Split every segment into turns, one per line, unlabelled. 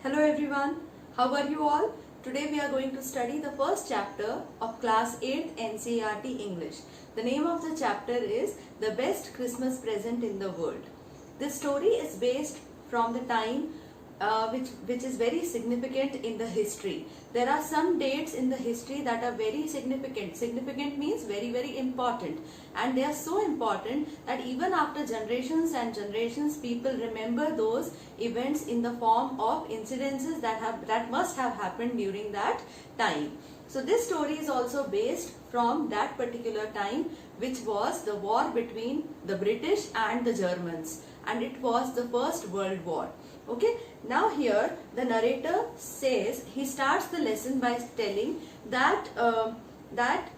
Hello everyone, how are you all? Today we are going to study the first chapter of class 8 NCERT English. The name of the chapter is The Best Christmas Present in the World. This story is based from the time which is very significant in the history. There are some dates in the history that are very significant. Significant means very important, and they are so important that even after generations and generations people remember those events in the form of incidences that must have happened during that time. So this story is also based from that particular time, which was the war between the British and the Germans, and it was the First World War. Okay, now here the narrator says, he starts the lesson by telling that that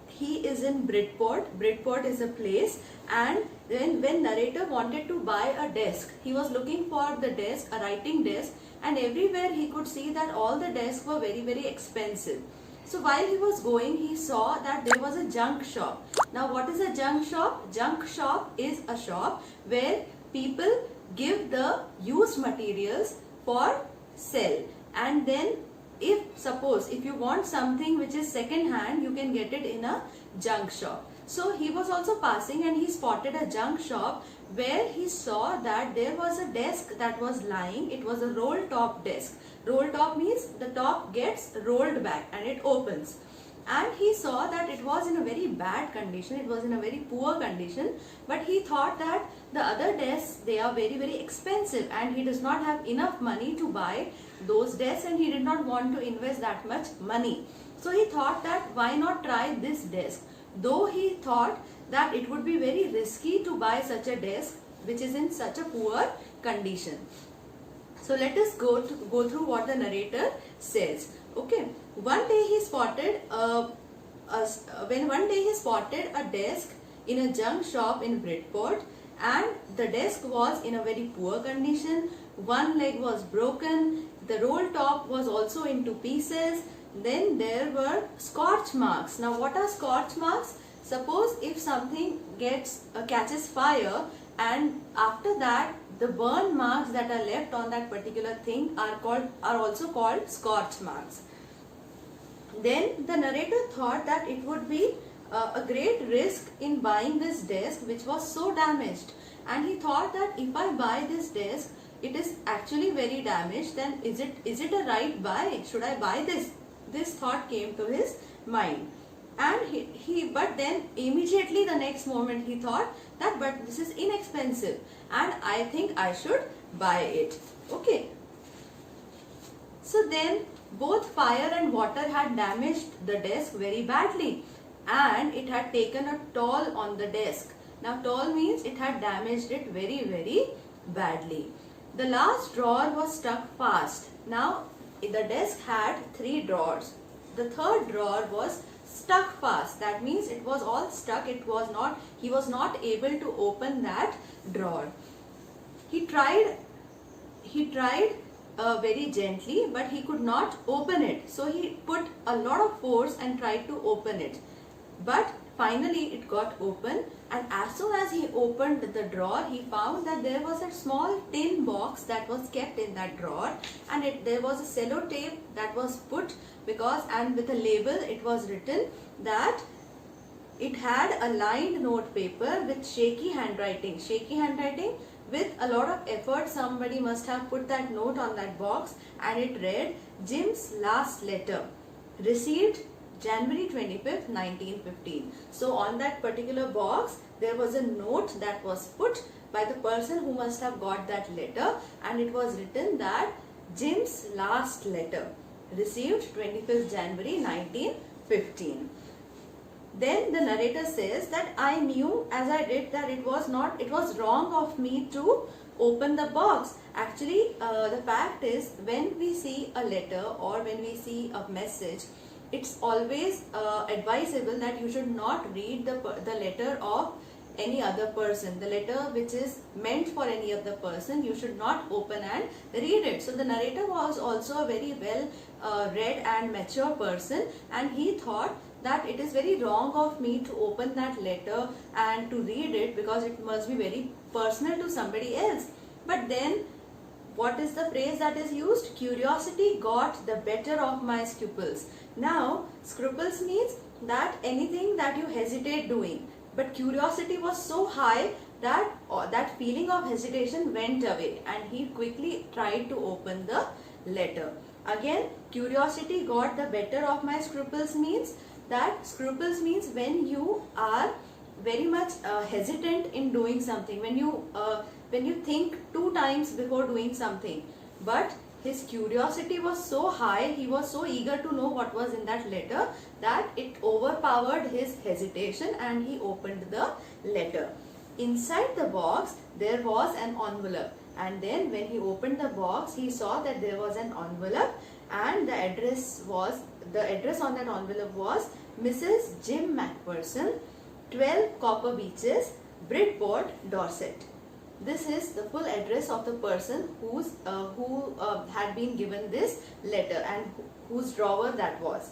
he is in Bridport. Bridport is a place, and then when narrator wanted to buy a desk, he was looking for the desk, a writing desk, and everywhere he could see that all the desks were very expensive. So while he was going, he saw that there was a junk shop. Now what is a junk shop? Junk shop is a shop where people give the used materials for sell, and then if you want something which is second hand, you can get it in a junk shop. So he was also passing and he spotted a junk shop where he saw that there was a desk that was lying. It was a roll top desk. Roll top means the top gets rolled back and it opens. And he saw that it was in a very bad condition, it was in a very poor condition, but he thought that the other desks, they are very expensive, and he does not have enough money to buy those desks, and he did not want to invest that much money. So he thought that why not try this desk, though he thought that it would be very risky to buy such a desk which is in such a poor condition. So let us go through what the narrator says. Okay, one day he spotted a desk in a junk shop in Bridport, and the desk was in a very poor condition. One leg was broken, the roll top was also in two pieces, then there were scorch marks. Now what are scorch marks? Suppose if something catches fire, and after that the burn marks that are left on that particular thing are also called scorch marks. Then the narrator thought that it would be a great risk in buying this desk which was so damaged, and he thought that if I buy this desk, it is actually very damaged, then is it a right buy? Should I buy this? This thought came to his mind. And but then immediately the next moment he thought that but this is inexpensive and I think I should buy it. Okay. So then both fire and water had damaged the desk very badly, and it had taken a toll on the desk. Now toll means it had damaged it very badly. The last drawer was stuck fast. Now the desk had 3 drawers. The third drawer was stuck fast. That means it was all stuck. He was not able to open that drawer. He tried very gently, but he could not open it. So he put a lot of force and tried to open it. But finally it got open, and as soon as he opened the drawer, he found that there was a small tin box that was kept in that drawer, and there was a sellotape that was put and with a label it was written that it had a lined note paper with shaky handwriting. Shaky handwriting, with a lot of effort somebody must have put that note on that box, and it read, Jim's last letter, received January 25th, 1915. So on that particular box there was a note that was put by the person who must have got that letter, and it was written that Jim's last letter, received 25th January 1915. Then the narrator says that I knew as I did that it was wrong of me to open the box. Actually, the fact is, when we see a letter or when we see a message, it's always advisable that you should not read the letter of any other person. The letter which is meant for any other person, you should not open and read it. So the narrator was also a very well read and mature person, and he thought that it is very wrong of me to open that letter and to read it because it must be very personal to somebody else. But then what is the phrase that is used? Curiosity got the better of my scruples. Now, scruples means that anything that you hesitate doing. But curiosity was so high that that feeling of hesitation went away and he quickly tried to open the letter. Again, curiosity got the better of my scruples means that scruples means when you are very much hesitant in doing something, when you think 2 times before doing something. But his curiosity was so high, he was so eager to know what was in that letter that it overpowered his hesitation and he opened the letter. Inside the box there was an envelope, and then when he opened the box he saw that there was an envelope and the address on that envelope was Mrs. Jim Macpherson, 12 Copper Beeches, Bridport, Dorset. This is the full address of the person who had been given this letter and whose drawer that was.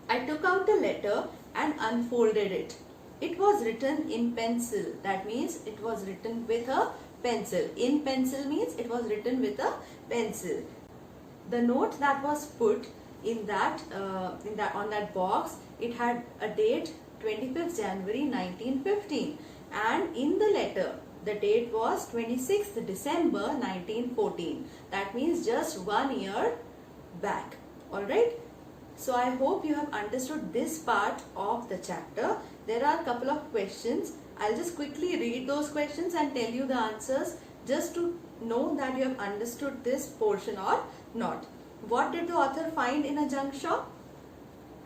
I took out the letter and unfolded it. It was written in pencil. That means it was written with a pencil. In pencil means it was written with a pencil. The note that was put on that box, it had a date 25th January 1915, and in the letter the date was 26th December 1914. That means just 1 year back. Alright. So I hope you have understood this part of the chapter. There are a couple of questions. I'll just quickly read those questions and tell you the answers just to know that you have understood this portion or not. What did the author find in a junk shop?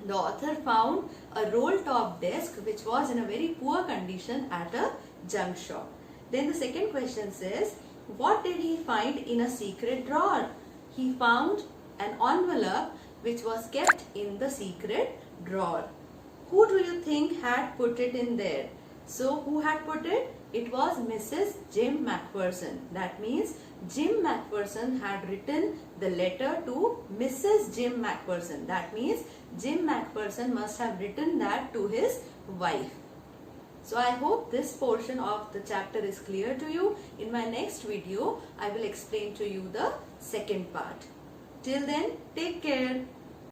The author found a roll-top desk which was in a very poor condition at a junk shop. Then the second question says, what did he find in a secret drawer? He found an envelope which was kept in the secret drawer. Who do you think had put it in there? So who had put it? It was Mrs. Jim Macpherson. That means Jim Macpherson had written the letter to Mrs. Jim Macpherson. That means Jim Macpherson must have written that to his wife. So I hope this portion of the chapter is clear to you. In my next video, I will explain to you the second part. Till then, take care.